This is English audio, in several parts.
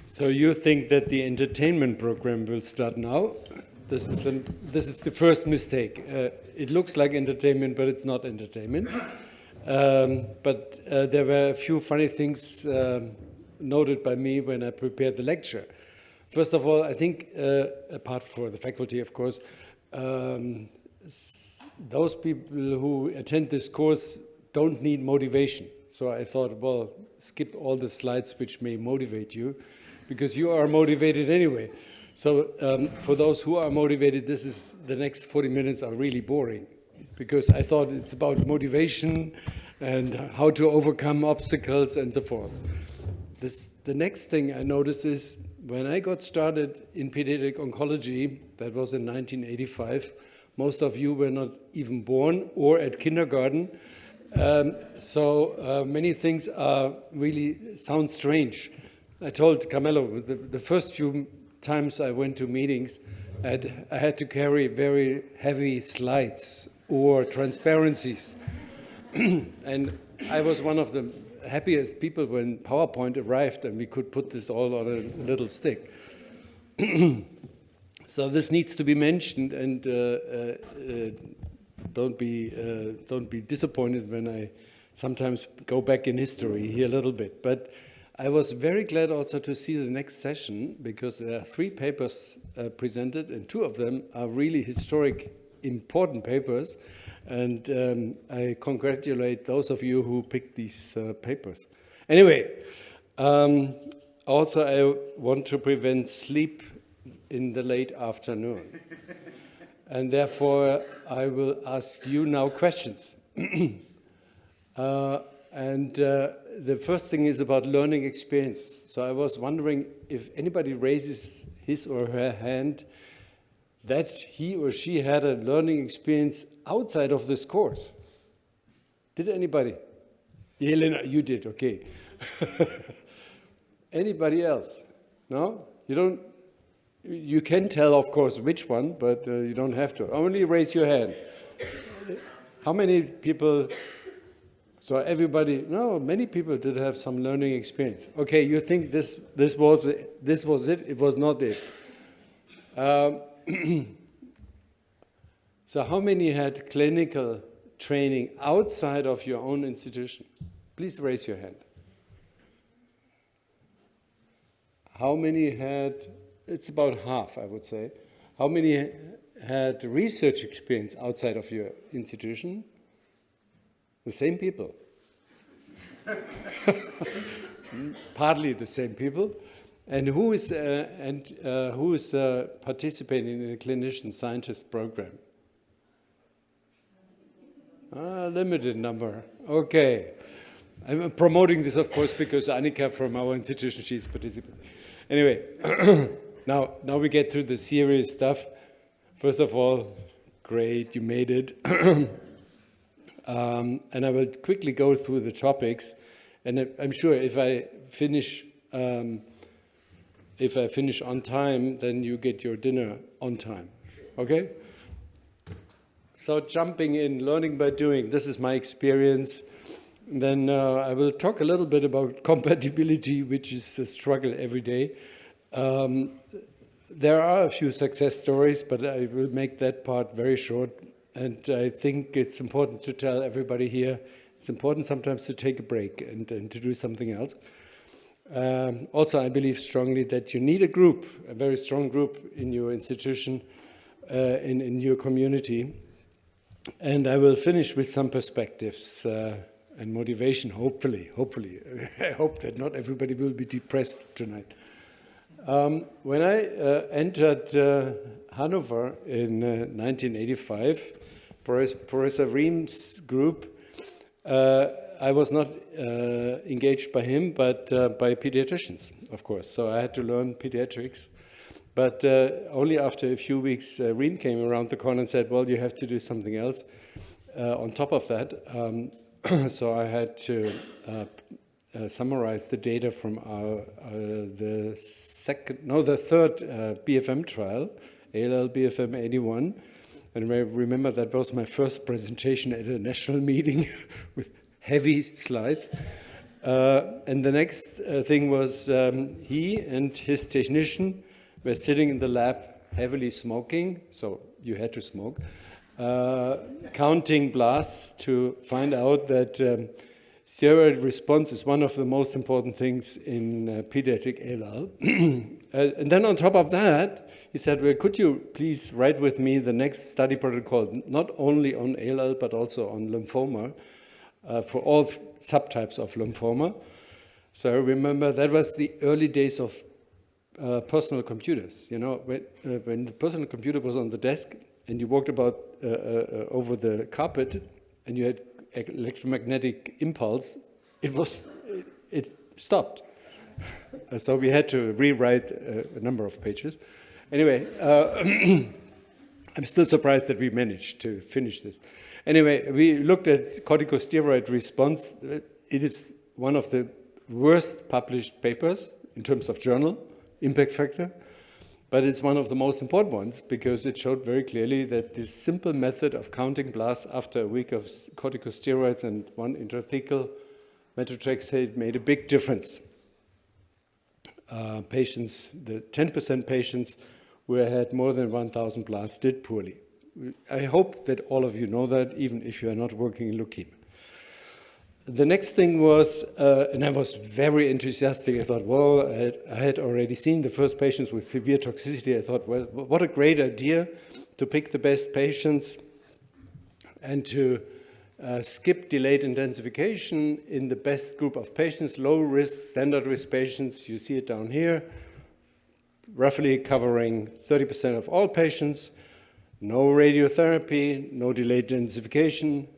So you think that the entertainment program will start now? This is the first mistake. It looks like entertainment, but it's not entertainment. But there were a few funny things noted by me when I prepared the lecture. First of all, I think, apart from the faculty, of course, those people who attend this course don't need motivation. So I thought, well, skip all the slides which may motivate you, because you are motivated anyway. So for those who are motivated, the next 40 minutes are really boring, because I thought it's about motivation and how to overcome obstacles and so forth. The next thing I noticed is when I got started in pediatric oncology, that was in 1985, most of you were not even born or at kindergarten. So many things really sound strange. I told Carmelo, the first few times I went to meetings, I had to carry very heavy slides or transparencies. And I was one of the happiest people when PowerPoint arrived and we could put this all on a little stick. So this needs to be mentioned, and don't be disappointed when I sometimes go back in history here a little bit. But I was very glad also to see the next session, because there are 3 papers presented, and 2 of them are really historic, important papers. And I congratulate those of you who picked these papers. Anyway, also I want to prevent sleep in the late afternoon. And therefore, I will ask you now questions. The first thing is about learning experience. So I was wondering if anybody raises his or her hand that he or she had a learning experience outside of this course. Did anybody? Elena, you did, okay. Anybody else? No? You don't? You can tell, of course, which one, but you don't have to. Only raise your hand. How many people? So everybody, no, many people did have some learning experience. Okay, you think this was it? It was not it. So how many had clinical training outside of your own institution? Please raise your hand. How many had, it's about half, I would say. How many had research experience outside of your institution? The same people. Partly the same people. And who is participating in a clinician scientist program? Limited number. Okay. I'm promoting this, of course, because Annika from our institution, she's participating. Anyway, now we get to the serious stuff. First of all, great, you made it. And I will quickly go through the topics. And I'm sure if I finish on time, then you get your dinner on time. Okay? So jumping in, learning by doing, this is my experience. Then I will talk a little bit about compatibility, which is a struggle every day. There are a few success stories, but I will make that part very short. And I think it's important to tell everybody here, it's important sometimes to take a break and to do something else. Also, I believe strongly that you need a group, a very strong group in your institution, in your community. And I will finish with some perspectives and motivation, hopefully. I hope that not everybody will be depressed tonight. When I entered Hanover in 1985, Professor Ream's group, I was not engaged by him, but by pediatricians, of course. So I had to learn pediatrics. But only after a few weeks, Ream came around the corner and said, well, you have to do something else on top of that. So I had to summarize the data from the third BFM trial, ALL BFM 81. And I remember that was my first presentation at a national meeting with heavy slides. And the next thing was he and his technician were sitting in the lab heavily smoking, so you had to smoke, counting blasts to find out that steroid response is one of the most important things in pediatric ALL. And then on top of that, he said, well, could you please write with me the next study protocol, not only on ALL, but also on lymphoma, for all subtypes of lymphoma. So I remember that was the early days of personal computers. You know, when the personal computer was on the desk and you walked about over the carpet and you had electromagnetic impulse, it stopped. So we had to rewrite a number of pages. Anyway, I'm still surprised that we managed to finish this. Anyway, we looked at corticosteroid response. It is one of the worst published papers in terms of journal impact factor, but it's one of the most important ones because it showed very clearly that this simple method of counting blasts after a week of corticosteroids and one intrathecal methotrexate made a big difference. Patients, the 10% patients who had more than 1,000 blasts did poorly. I hope that all of you know that, even if you are not working in leukemia. The next thing was, and I was very enthusiastic. I thought, well, I had already seen the first patients with severe toxicity. I thought, well, what a great idea to pick the best patients and to skip delayed intensification in the best group of patients, low risk, standard risk patients. You see it down here, roughly covering 30% of all patients. No radiotherapy, no delayed intensification,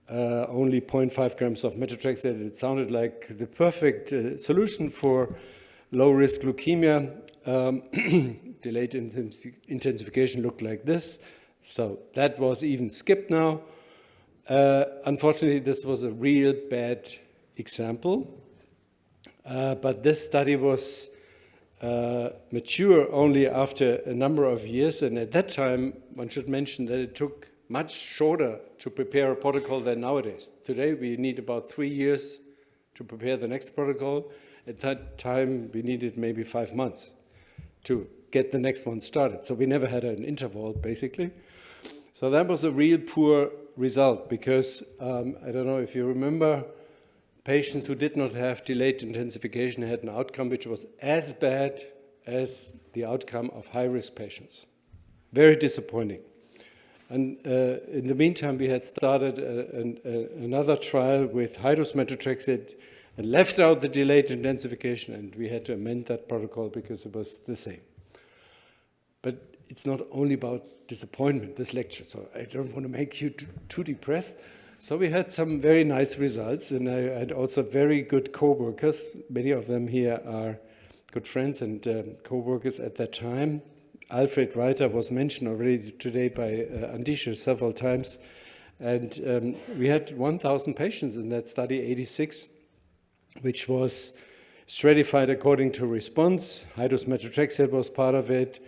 only 0.5 grams of methotrexate. It sounded like the perfect solution for low-risk leukemia. Delayed intensification looked like this. So that was even skipped now. Unfortunately, this was a real bad example. But this study was mature only after a number of years, and at that time one should mention that it took much shorter to prepare a protocol than nowadays. Today we need about 3 years to prepare the next protocol. At that time we needed maybe 5 months to get the next one started. So we never had an interval basically. So that was a real poor result because I don't know if you remember, patients who did not have delayed intensification had an outcome which was as bad as the outcome of high-risk patients. Very disappointing. And in the meantime, we had started another trial with high-dose methotrexate and left out the delayed intensification, and we had to amend that protocol because it was the same. But it's not only about disappointment, this lecture, so I don't want to make you too depressed. So we had some very nice results, and I had also very good co-workers. Many of them here are good friends and co-workers at that time. Alfred Reiter was mentioned already today by Andisha several times. And we had 1,000 patients in that study, 86, which was stratified according to response. High-dose methotrexate was part of it.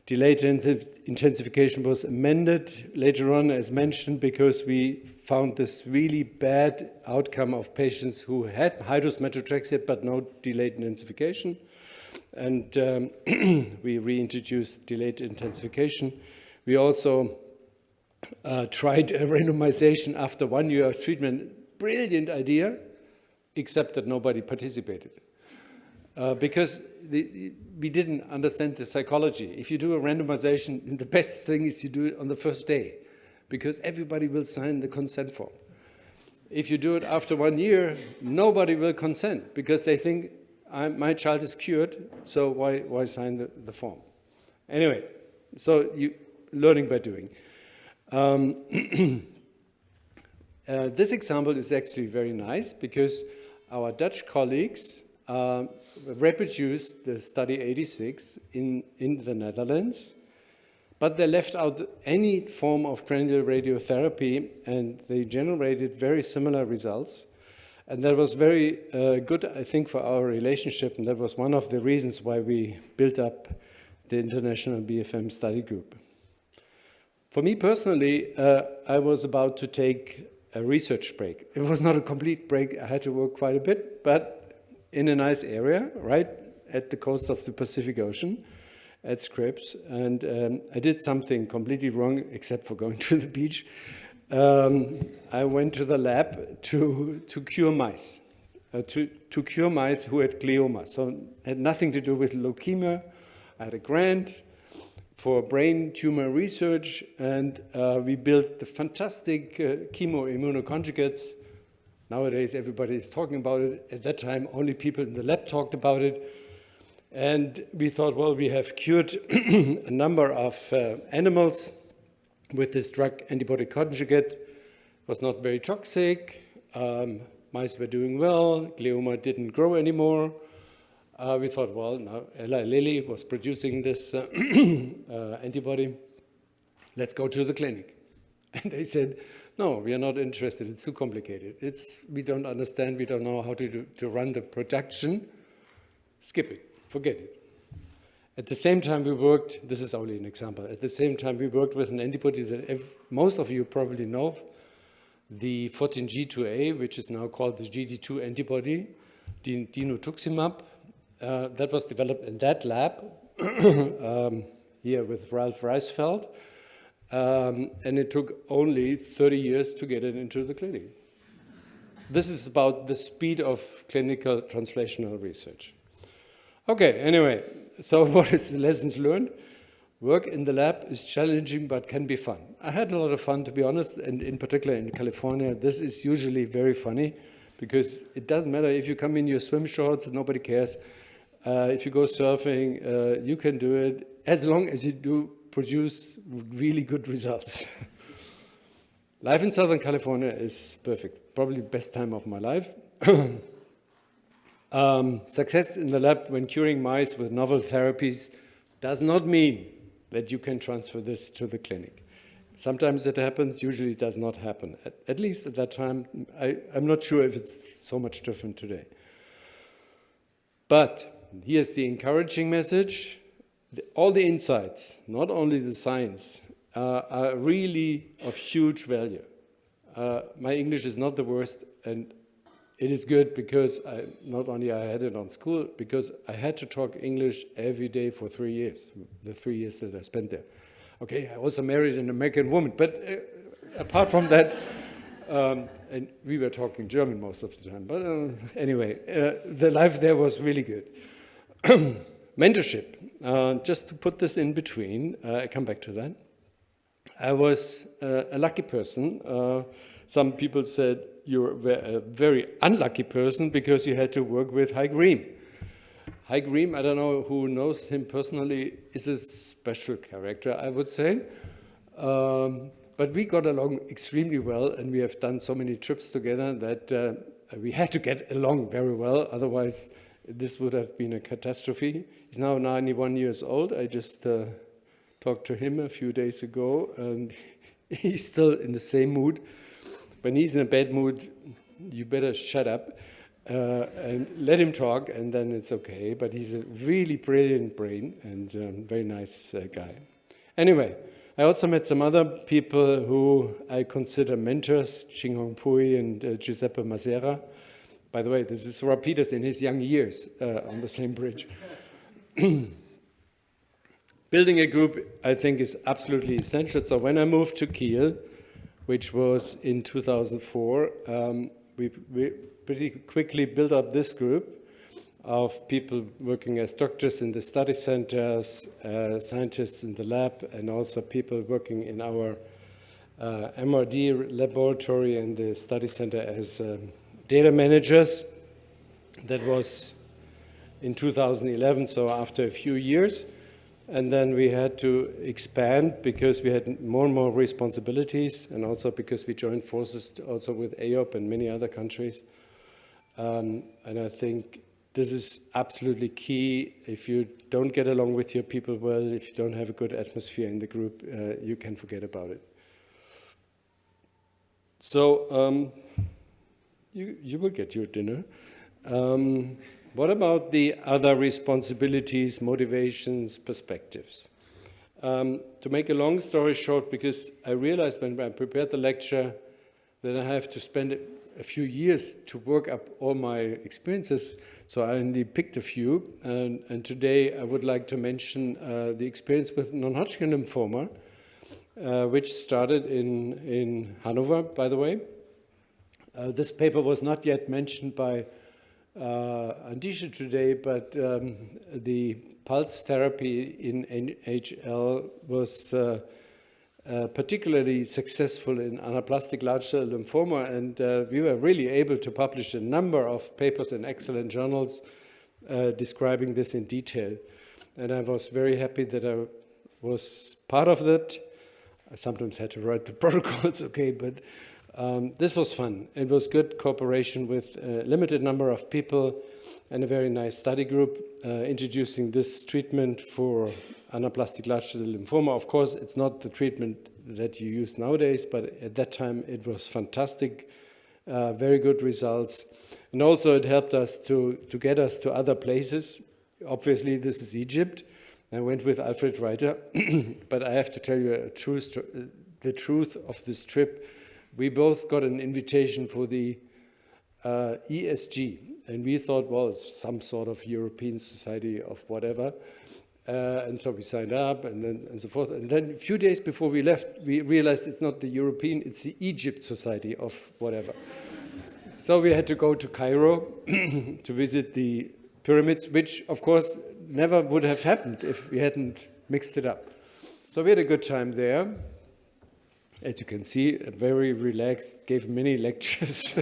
Delayed intensification was amended later on, as mentioned, because we found this really bad outcome of patients who had high-dose methotrexate but no delayed intensification. And we reintroduced delayed intensification. We also tried a randomization after 1 year of treatment. Brilliant idea, except that nobody participated. Because we didn't understand the psychology. If you do a randomization, the best thing is you do it on the first day, because everybody will sign the consent form. If you do it after 1 year, nobody will consent, because they think, my child is cured, so why sign the form? Anyway, so learning by doing. This example is actually very nice, because our Dutch colleagues reproduced the study 86 in the Netherlands, but they left out any form of cranial radiotherapy, and they generated very similar results. And that was very good, I think, for our relationship, and that was one of the reasons why we built up the International BFM study group. For me personally, I was about to take a research break. It was not a complete break. I had to work quite a bit, but in a nice area, right at the coast of the Pacific Ocean, at Scripps. And I did something completely wrong, except for going to the beach. I went to the lab to cure mice, to cure mice who had glioma. So it had nothing to do with leukemia. I had a grant for brain tumor research, and we built the fantastic chemoimmunoconjugates. Nowadays, everybody is talking about it. At that time, only people in the lab talked about it. And we thought, well, we have cured a number of animals with this drug antibody conjugate. It was not very toxic. Mice were doing well. Glioma didn't grow anymore. We thought, well, now Eli Lilly was producing this antibody. Let's go to the clinic. And they said, no, we are not interested. It's too complicated. We don't understand. We don't know how to run the production. Skip it. Forget it. At the same time we worked, this is only an example, at the same time we worked with an antibody that most of you probably know, the 14G2A, which is now called the GD2 antibody, dinutuximab. That was developed in that lab here with Ralph Reisfeld. And it took only 30 years to get it into the clinic. This is about the speed of clinical translational research. Okay, anyway, so what is the lessons learned? Work in the lab is challenging but can be fun. I had a lot of fun, to be honest, and in particular in California, this is usually very funny because it doesn't matter if you come in your swim shorts, nobody cares. If you go surfing, you can do it as long as you do produce really good results. Life in Southern California is perfect, probably the best time of my life. Success in the lab when curing mice with novel therapies does not mean that you can transfer this to the clinic. Sometimes it happens, usually it does not happen. At least at that time, I'm not sure if it's so much different today. But here's the encouraging message. All the insights, not only the science, are really of huge value. My English is not the worst, and it is good because not only I had it on school, because I had to talk English every day for 3 years, the 3 years that I spent there. Okay, I also married an American woman, but apart from that, and we were talking German most of the time. But anyway, the life there was really good. Mentorship, just to put this in between, I come back to that. I was a lucky person. Some people said you're a very unlucky person because you had to work with High Green. High Green, I don't know who knows him personally, is a special character, I would say. But we got along extremely well, and we have done so many trips together that we had to get along very well. Otherwise, this would have been a catastrophe. He's now 91 years old. I just talked to him a few days ago, and he's still in the same mood. When he's in a bad mood, you better shut up and let him talk, and then it's okay. But he's a really brilliant brain and very nice guy. Anyway, I also met some other people who I consider mentors, Ching Hong Pui and Giuseppe Masera. By the way, this is Rob Peters in his young years on the same bridge. Building a group, I think, is absolutely essential. So when I moved to Kiel, which was in 2004, we pretty quickly built up this group of people working as doctors in the study centers, scientists in the lab, and also people working in our MRD laboratory and the study center as data managers. That was in 2011, so after a few years. And then we had to expand because we had more and more responsibilities, and also because we joined forces also with SIOP and many other countries. And I think this is absolutely key. If you don't get along with your people well, if you don't have a good atmosphere in the group, you can forget about it. So you will get your dinner. What about the other responsibilities, motivations, perspectives? To make a long story short, because I realized when I prepared the lecture, then I have to spend a few years to work up all my experiences. So I only picked a few. And today I would like to mention the experience with non-Hodgkin lymphoma, which started in Hanover, by the way. This paper was not yet mentioned by Andisha today, but the pulse therapy in NHL was particularly successful in anaplastic large cell lymphoma, and we were really able to publish a number of papers in excellent journals describing this in detail. And I was very happy that I was part of that. I sometimes had to write the protocols, okay, but this was fun. It was good cooperation with a limited number of people and a very nice study group introducing this treatment for anaplastic large cell lymphoma. Of course, it's not the treatment that you use nowadays, but at that time it was fantastic, very good results. And also it helped us to get us to other places. Obviously, this is Egypt. I went with Alfred Reiter, but I have to tell you the truth of this trip. We both got an invitation for the ESG, and we thought, well, it's some sort of European Society of whatever. And so we signed up and so forth. And then a few days before we left, we realized it's not the European, it's the Egypt Society of whatever. So we had to go to Cairo to visit the pyramids, which of course never would have happened if we hadn't mixed it up. So we had a good time there. As you can see, very relaxed, gave many lectures.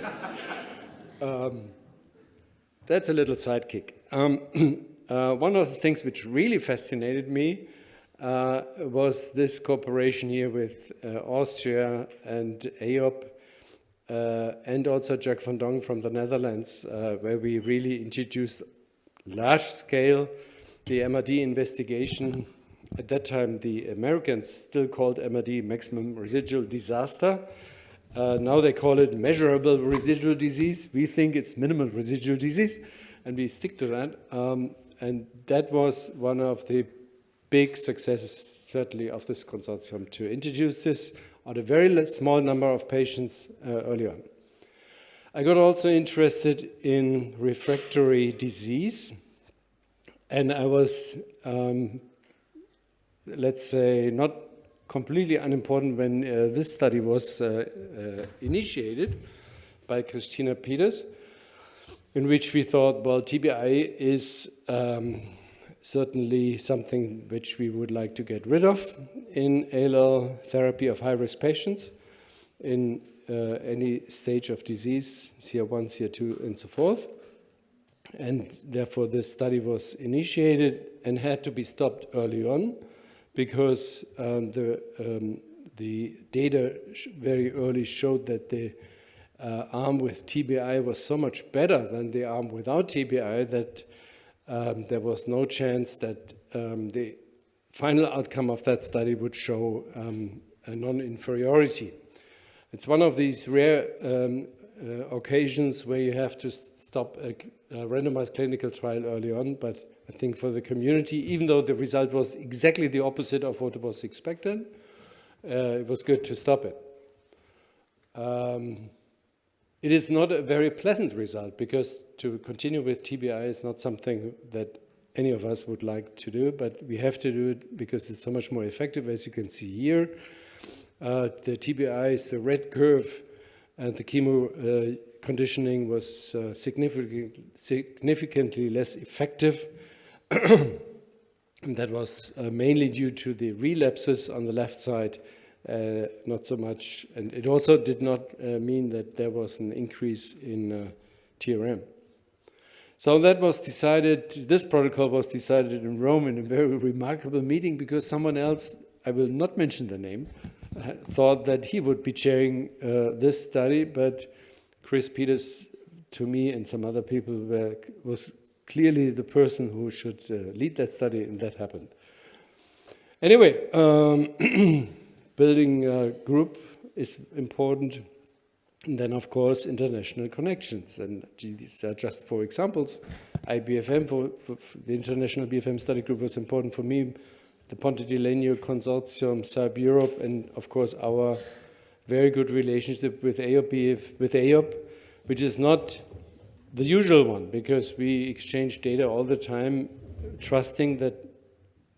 That's a little sidekick. One of the things which really fascinated me was this cooperation here with Austria and SIOP and also Jack van Dong from the Netherlands, where we really introduced large scale the MRD investigation. At that time, the Americans still called MRD maximum residual disaster. Now they call it measurable residual disease. We think it's minimal residual disease, and we stick to that. And that was one of the big successes, certainly, of this consortium, to introduce this on a very small number of patients early on. I got also interested in refractory disease, and I was, let's say, not completely unimportant when this study was initiated by Christina Peters, in which we thought, well, TBI is certainly something which we would like to get rid of in ALL therapy of high-risk patients in any stage of disease, CR1, CR2, and so forth. And therefore, this study was initiated and had to be stopped early on because the data very early showed that the arm with TBI was so much better than the arm without TBI that there was no chance that the final outcome of that study would show a non-inferiority. It's one of these rare occasions where you have to stop a randomized clinical trial early on, but I think for the community, even though the result was exactly the opposite of what was expected, it was good to stop it. It is not a very pleasant result because to continue with TBI is not something that any of us would like to do, but we have to do it because it's so much more effective, as you can see here. The TBI is the red curve, and the chemo conditioning was significantly less effective. And that was mainly due to the relapses on the left side, not so much. And it also did not mean that there was an increase in TRM. So that was decided, this protocol was decided in Rome in a very remarkable meeting because someone else, I will not mention the name, thought that he would be chairing this study, but Chris Peters, to me and some other people, was clearly the person who should lead that study, and that happened. Anyway, building a group is important. And then, of course, international connections. And these are just 4 examples. IBFM, for the International BFM Study Group, was important for me. The Ponte di Legno Consortium, SIOP Europe, and, of course, our very good relationship with AOP, which is not the usual one, because we exchange data all the time, trusting that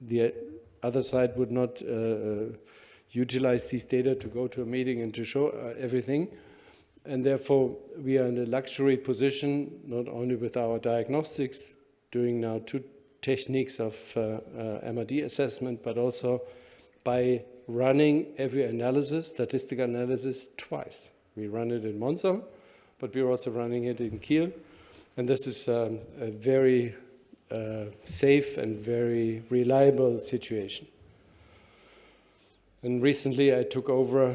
the other side would not utilize these data to go to a meeting and to show everything. And therefore, we are in a luxury position, not only with our diagnostics, doing now 2 techniques of MRD assessment, but also by running every analysis, statistical analysis, twice. We run it in Monza, but we're also running it in Kiel. And this is a very safe and very reliable situation. And recently I took over,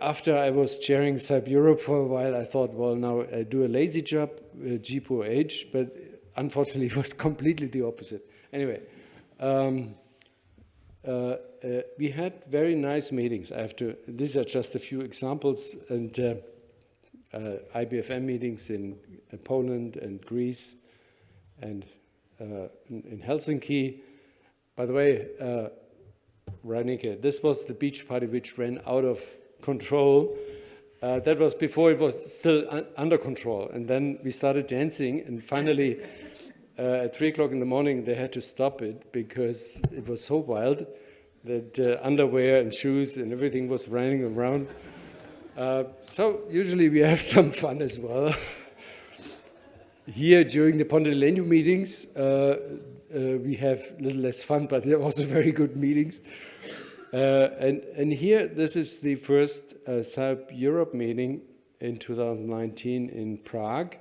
after I was chairing SIOP Europe for a while, I thought, well, now I do a lazy job, GPOH, but unfortunately it was completely the opposite. Anyway, we had very nice meetings. These are just a few examples, and IBFM meetings in Poland and Greece and in Helsinki. By the way, Ranike, this was the beach party which ran out of control. That was before it was still under control. And then we started dancing, and finally at 3 o'clock in the morning they had to stop it because it was so wild that underwear and shoes and everything was running around. So usually we have some fun as well. Here during the Ponte Legno meetings, we have a little less fun, but they're also very good meetings. And here, this is the first SIOP Europe meeting in 2019 in Prague.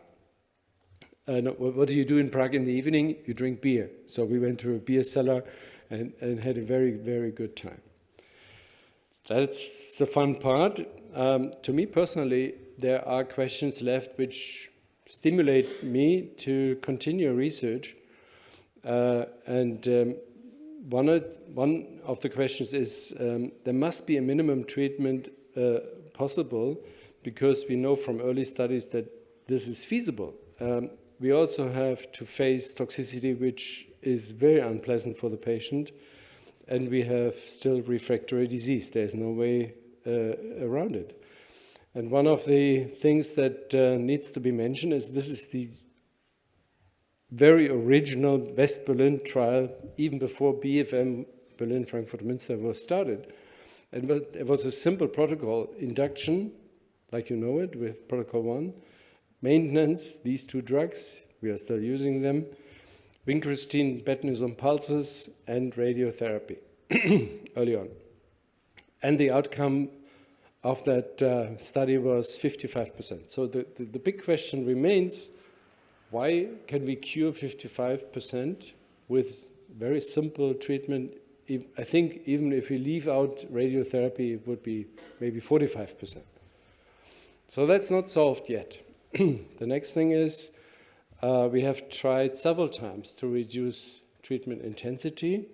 What do you do in Prague in the evening? You drink beer. So we went to a beer cellar and had a very, very good time. That's the fun part. To me personally, there are questions left which stimulate me to continue research. One of the questions is there must be a minimum treatment possible, because we know from early studies that this is feasible. We also have to face toxicity which is very unpleasant for the patient, and we have still refractory disease. There's no way around it. And one of the things that needs to be mentioned is this is the very original West Berlin trial, even before BFM, Berlin, Frankfurt, Münster, was started. And it was a simple protocol: induction, like you know it, with protocol 1, maintenance, these 2 drugs, we are still using them, vincristine, betahistine pulses, and radiotherapy early on. And the outcome of that study was 55%. So the big question remains, why can we cure 55% with very simple treatment? I think even if we leave out radiotherapy, it would be maybe 45%. So that's not solved yet. The next thing is we have tried several times to reduce treatment intensity.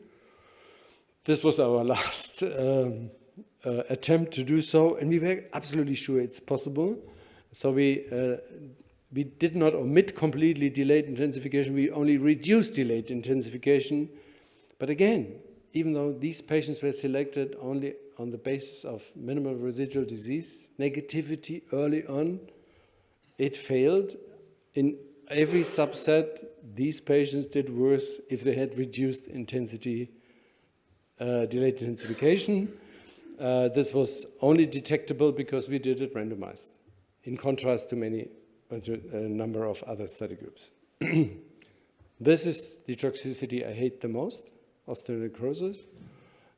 This was our last attempt to do so, and we were absolutely sure it's possible. So we did not omit completely delayed intensification, we only reduced delayed intensification. But again, even though these patients were selected only on the basis of minimal residual disease, negativity early on, it failed. In every subset, these patients did worse if they had reduced intensity, delayed intensification. This was only detectable because we did it randomized, in contrast to a number of other study groups. This is the toxicity I hate the most, osteonecrosis.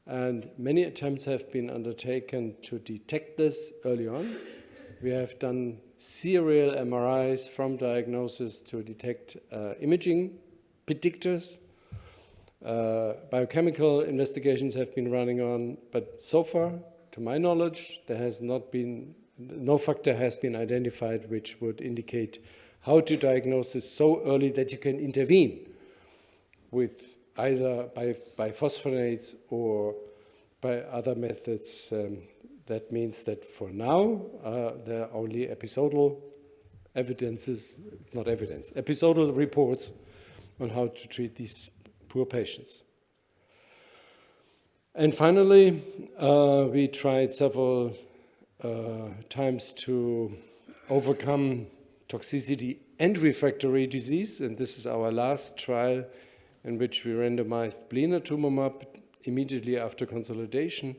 And many attempts have been undertaken to detect this early on. We have done serial MRIs from diagnosis to detect imaging predictors. Biochemical investigations have been running on, but so far, to my knowledge, there has not been no factor has been identified which would indicate how to diagnose this so early that you can intervene with either by phosphonates or by other methods. That means that for now, there are only episodal evidences, it's not evidence, episodal reports on how to treat these poor patients. And finally, we tried several times to overcome toxicity and refractory disease, and this is our last trial in which we randomized blinatumomab immediately after consolidation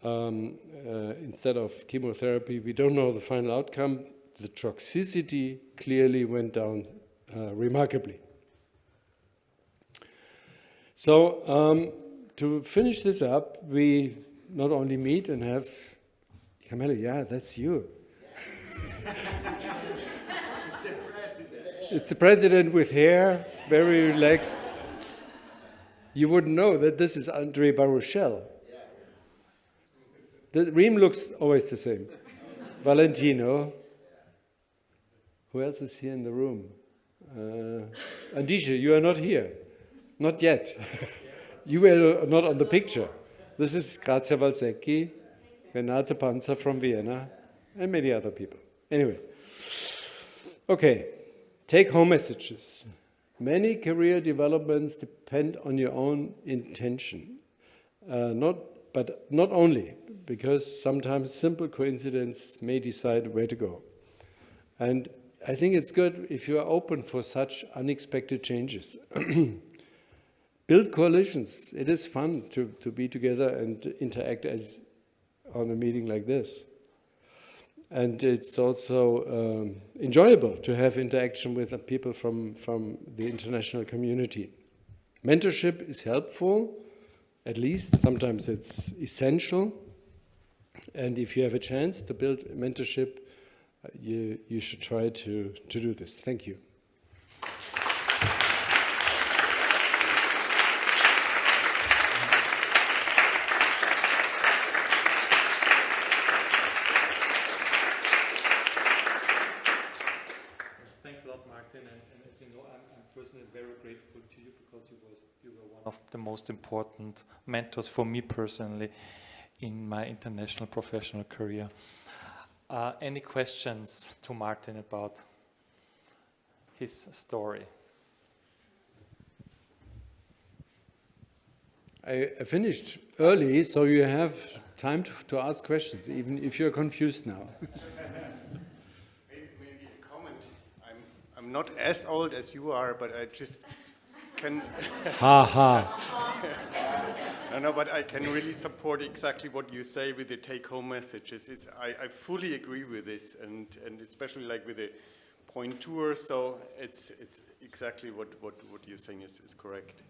instead of chemotherapy. We don't know the final outcome. The toxicity clearly went down remarkably. So to finish this up, we not only meet and have, Camilla, yeah, that's you. It's the president with hair, very relaxed. You wouldn't know that this is André Baruchel. The Reem looks always the same. Valentino. Who else is here in the room? Andisha, you are not here. Not yet. You were not on the picture. This is Grazia Valsecchi, Renate Panzer from Vienna, and many other people. Anyway. Okay. Take-home messages. Many career developments depend on your own intention. But not only, because sometimes simple coincidence may decide where to go. And I think it's good if you are open for such unexpected changes. Build coalitions. It is fun to be together and interact as on a meeting like this. And it's also enjoyable to have interaction with people from the international community. Mentorship is helpful, at least. Sometimes it's essential. And if you have a chance to build mentorship, you should try to do this. Thank you. Of the most important mentors for me personally in my international professional career. Any questions to Martin about his story? I finished early, so you have time to ask questions, even if you're confused now. Maybe a comment. I'm not as old as you are, but I just can. Ha ha. No, but I can really support exactly what you say with the take-home messages. I fully agree with this, and especially like with the point tour. So it's exactly what you're saying is correct.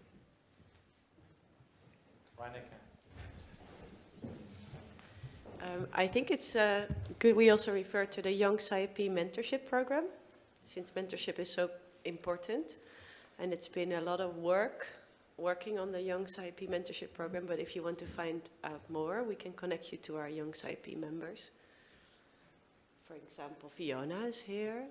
I think it's good. We also refer to the Young SIOP mentorship program, since mentorship is so important. And it's been a lot of working on the Young SIOP mentorship program, but if you want to find out more, we can connect you to our Young SIOP members. For example, Fiona is here.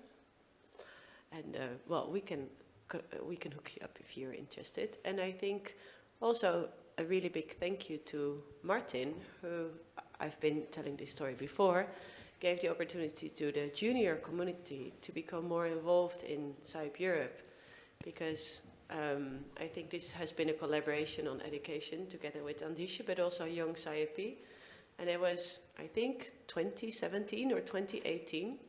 And, well, we can hook you up if you're interested. And I think also a really big thank you to Martin, who I've been telling this story before, gave the opportunity to the junior community to become more involved in SIOP Europe. Because I think this has been a collaboration on education together with Andisha, but also Young SIOP. And it was, I think, 2017 or 2018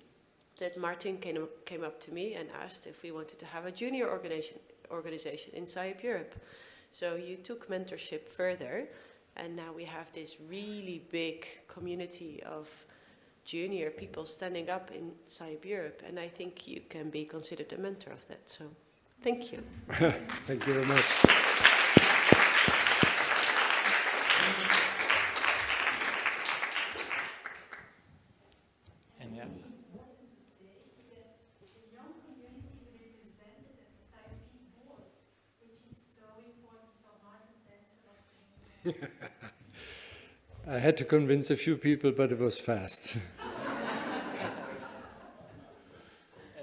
that Martin came up to me and asked if we wanted to have a junior organization in SIOP Europe. So you took mentorship further, and now we have this really big community of junior people standing up in SIOP Europe, and I think you can be considered a mentor of that. So. Thank you. Thank you very much. And yeah. I wanted to say that the young community is represented at the SIOP board, which is so important. So Martin, thanks a lot. I had to convince a few people, but it was fast.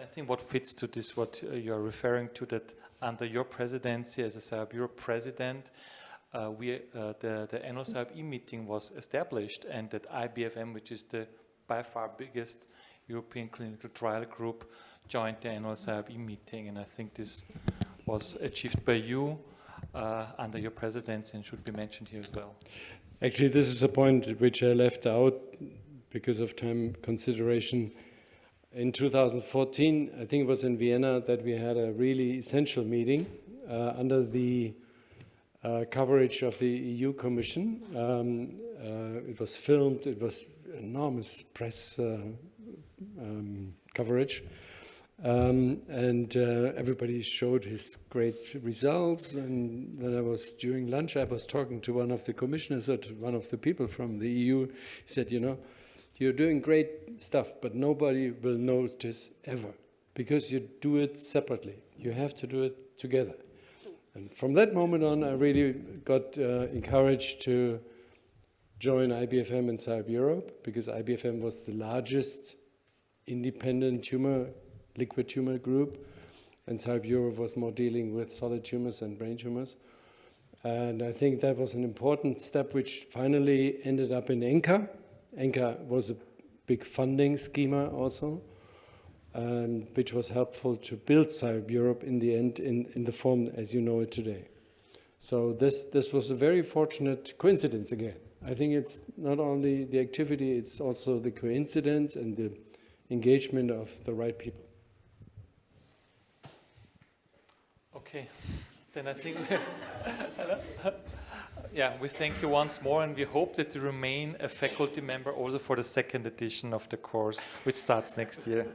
I think what fits to this, what you're referring to, that under your presidency as a SIOP Europe president, the annual SIOP meeting was established, and that IBFM, which is the by far biggest European clinical trial group, joined the annual SIOP meeting, and I think this was achieved by you under your presidency and should be mentioned here as well. Actually, this is a point which I left out because of time consideration. In 2014, I think it was in Vienna, that we had a really essential meeting under the coverage of the EU Commission. It was filmed, it was enormous press coverage. Everybody showed his great results, and then during lunch, I was talking to one of the commissioners, or to one of the people from the EU. He said, you know, you're doing great stuff, but nobody will notice ever, because you do it separately. You have to do it together. And from that moment on, I really got encouraged to join IBFM in SIOP Europe, because IBFM was the largest independent liquid tumor group, and SIOP Europe was more dealing with solid tumors and brain tumors. And I think that was an important step, which finally ended up in ENCA. ENCA was a big funding schema also, which was helpful to build SIOP Europe in the end in the form as you know it today. So this was a very fortunate coincidence again. I think it's not only the activity, it's also the coincidence and the engagement of the right people. Okay, then I think, yeah, we thank you once more, and we hope that you remain a faculty member also for the second edition of the course, which starts next year.